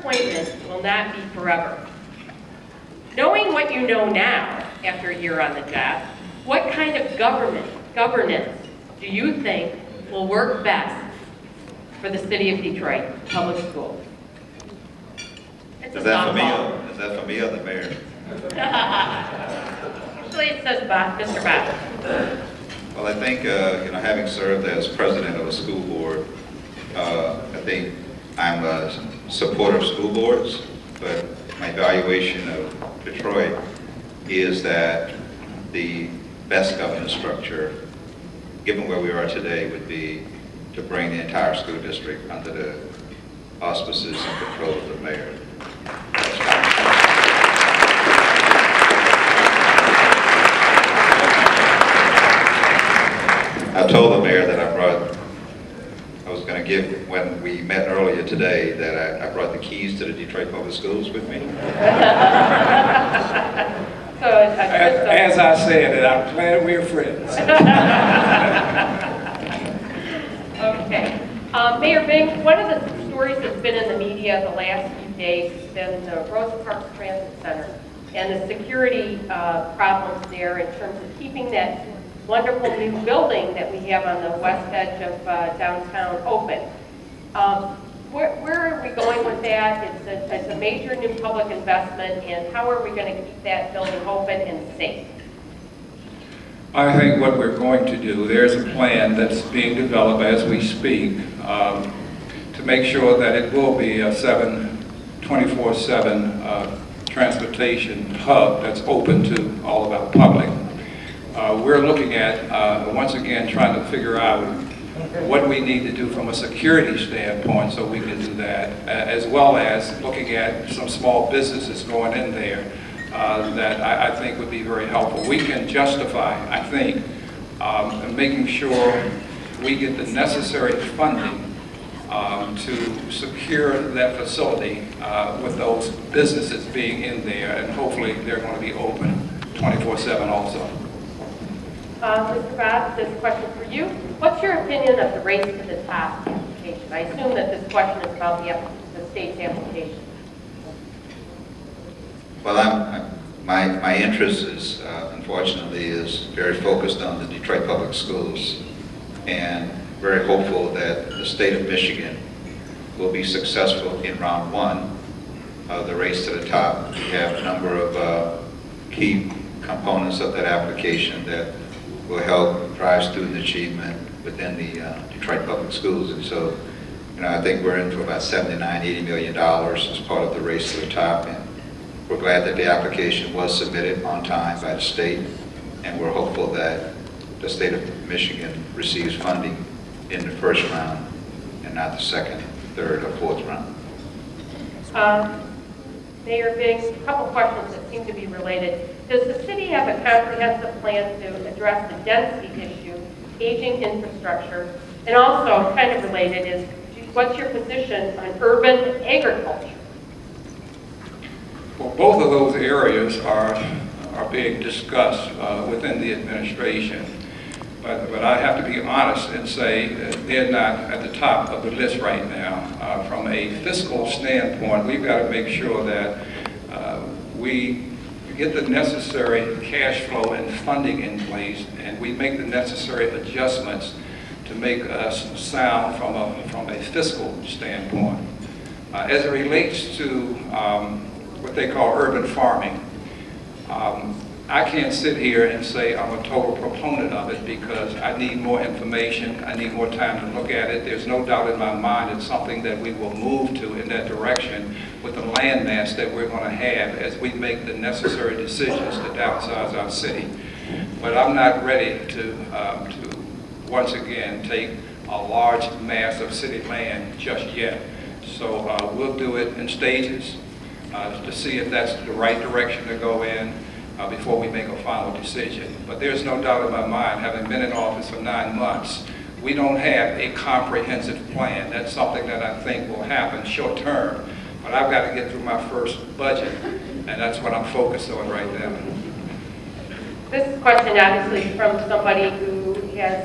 appointment will not be forever. Knowing what you know now, after a year on the job, what kind of governance do you think will work best for the city of Detroit Public Schools? Is that for me? Is that for me or the mayor? Actually, it says Bobb, Mr. Bobb. Well, I think having served as president of a school board, I think I'm a supporter of school boards, but my evaluation of Detroit is that the best governance structure, given where we are today, would be to bring the entire school district under the auspices and control of the mayor. I told the mayor that I was going to give, when we met earlier today, that I brought the keys to the Detroit Public Schools with me. As I said, I'm glad we're friends. Okay. Mayor Bing, one of the stories that's been in the media the last few days has been the Rosa Parks Transit Center and the security problems there in terms of keeping that wonderful new building that we have on the west edge of downtown open. Where are we going with that? It's a major new public investment, and how are we going to keep that building open and safe? I think what we're going to do, there's a plan that's being developed as we speak to make sure that it will be a 24/7 transportation hub that's open to all of our public. We're looking at, once again, trying to figure out what we need to do from a security standpoint so we can do that, as well as looking at some small businesses going in there that I think would be very helpful. We can justify, I think, making sure we get the necessary funding to secure that facility with those businesses being in there, and hopefully they're going to be open 24/7 also. Mr. Bobb, this question for you. What's your opinion of the race to the top application? I assume that this question is about the state's application. Well, my interest is, unfortunately, is very focused on the Detroit Public Schools, and very hopeful that the state of Michigan will be successful in round one of the race to the top. We have a number of key components of that application that will help drive student achievement within the Detroit Public Schools. And so, I think we're in for about $79, $80 million as part of the race to the top. And we're glad that the application was submitted on time by the state, and we're hopeful that the state of Michigan receives funding in the first round and not the second, third, or fourth round. Mayor Bing, a couple questions that seem to be related. Does the city have a comprehensive plan to address the density issue, aging infrastructure, and also kind of related is, what's your position on urban agriculture? Well, both of those areas are being discussed within the administration, but I have to be honest and say that they're not at the top of the list right now. From a fiscal standpoint, we've got to make sure that we get the necessary cash flow and funding in place, and we make the necessary adjustments to make us sound from a fiscal standpoint. As it relates to what they call urban farming, I can't sit here and say I'm a total proponent of it because I need more information, I need more time to look at it. There's no doubt in my mind it's something that we will move to in that direction with the land mass that we're going to have as we make the necessary decisions to downsize our city. But I'm not ready to once again take a large mass of city land just yet. So we'll do it in stages to see if that's the right direction to go in before we make a final decision. But there's no doubt in my mind, having been in office for 9 months, we don't have a comprehensive plan. That's something that I think will happen short term. But I've got to get through my first budget, and that's what I'm focused on right now. This question obviously is from somebody who has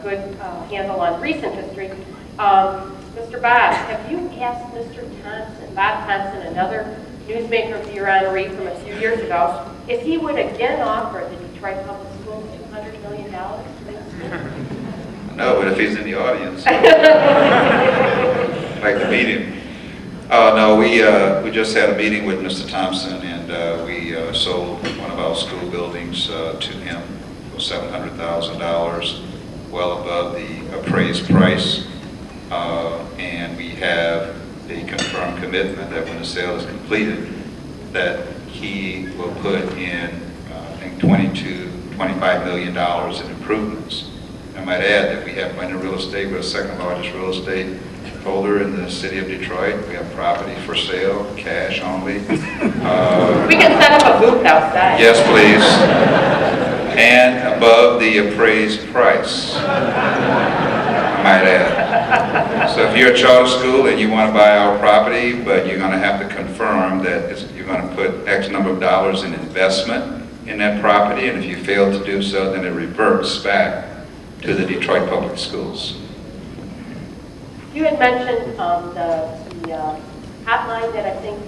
good handle on recent history. Mr. Bobb, have you asked Mr. Thompson, Bob Thompson, another Newsmaker of the Year honoree from a few years ago, if he would again offer the Detroit Public Schools $200 million? No, but if he's in the audience, I'd like to meet him. No, we just had a meeting with Mr. Thompson, and we sold one of our school buildings to him for $700,000, well above the appraised price. And we have a confirmed commitment that when the sale is completed, that he will put in, I think, $25 million in improvements. I might add that we have plenty of real estate. We're the second largest real estate holder in the city of Detroit. We have property for sale, cash only. We can set up a booth outside. Yes, please. And above the appraised price, I might add. So if you're a charter school and you want to buy our property, but you're going to have to confirm that you're going to put X number of dollars in investment in that property, and if you fail to do so, then it reverts back to the Detroit Public Schools. You had mentioned the hotline that I think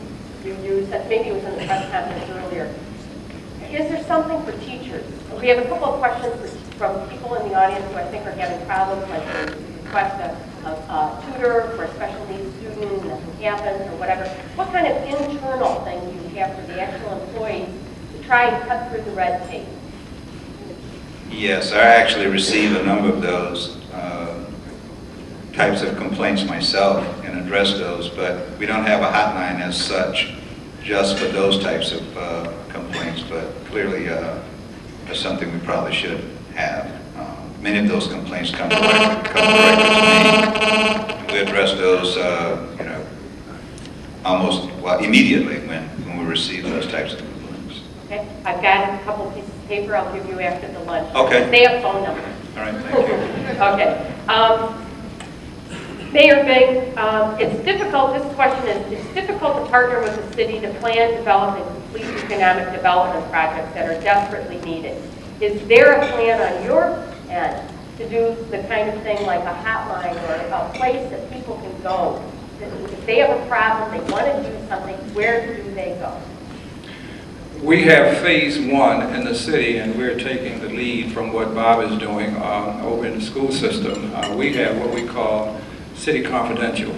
you used, that maybe it was in the press conference earlier. Is there something for teachers? We have a couple of questions from people in the audience who I think are having problems, like they request a tutor for a special needs student, and nothing happens, or whatever. What kind of internal thing do you have for the actual employees to try and cut through the red tape? Yes, I actually receive a number of those types of complaints myself and address those, but we don't have a hotline as such just for those types of complaints, but clearly that's something we probably should have. Many of those complaints come directly to me. We address those almost immediately when we receive those types of complaints. Okay, I've got a couple pieces of paper I'll give you after the lunch. Okay. They have phone numbers. All right, thank you. Okay. Mayor Bing, it's difficult, this question is, it's difficult to partner with the city to plan, develop, and complete economic development projects that are desperately needed. Is there a plan on your end to do the kind of thing like a hotline or a place that people can go? If they have a problem, they want to do something, where do they go? We have phase one in the city, and we're taking the lead from what Bob is doing over in the school system. We have what we call City Confidential,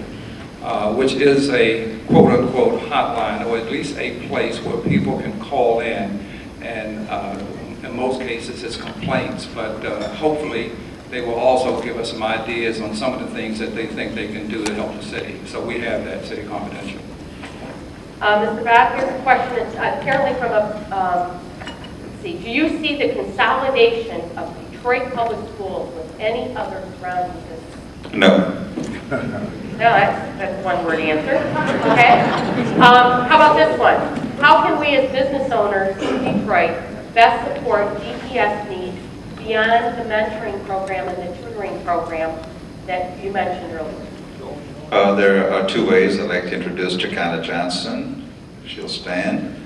which is a quote-unquote hotline, or at least a place where people can call in, and in most cases it's complaints, but hopefully they will also give us some ideas on some of the things that they think they can do to help the city. So we have that City Confidential. Mr. Bobb, here's a question. It's apparently from a, let's see, do you see the consolidation of Detroit Public Schools with any other surrounding districts? No. No, that's one word answer. Okay. How about this one? How can we as business owners in Detroit best support DPS needs beyond the mentoring program and the tutoring program that you mentioned earlier? There are two ways. I'd like to introduce Jacana Johnson. She'll stand.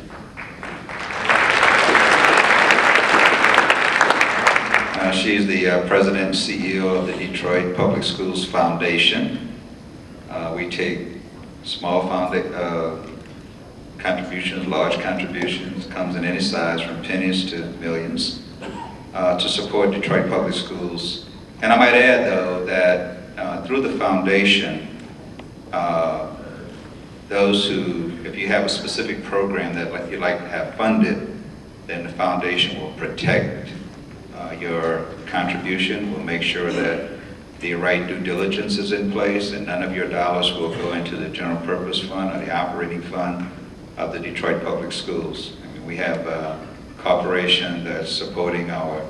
She's the president and CEO of the Detroit Public Schools Foundation. We take small contributions, large contributions, comes in any size from pennies to millions, to support Detroit Public Schools. And I might add, though, that through the foundation, those who, if you have a specific program that you'd like to have funded, then the foundation will protect your contribution. We'll make sure that the right due diligence is in place and none of your dollars will go into the general purpose fund or the operating fund of the Detroit Public Schools. I mean, we have a corporation that's supporting our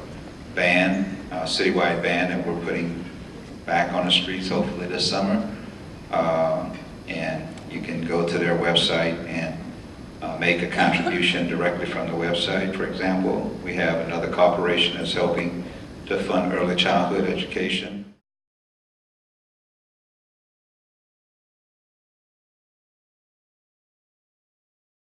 band, citywide band that we're putting back on the streets hopefully this summer. And you can go to their website and make a contribution directly from the website. For example, we have another corporation that's helping to fund early childhood education.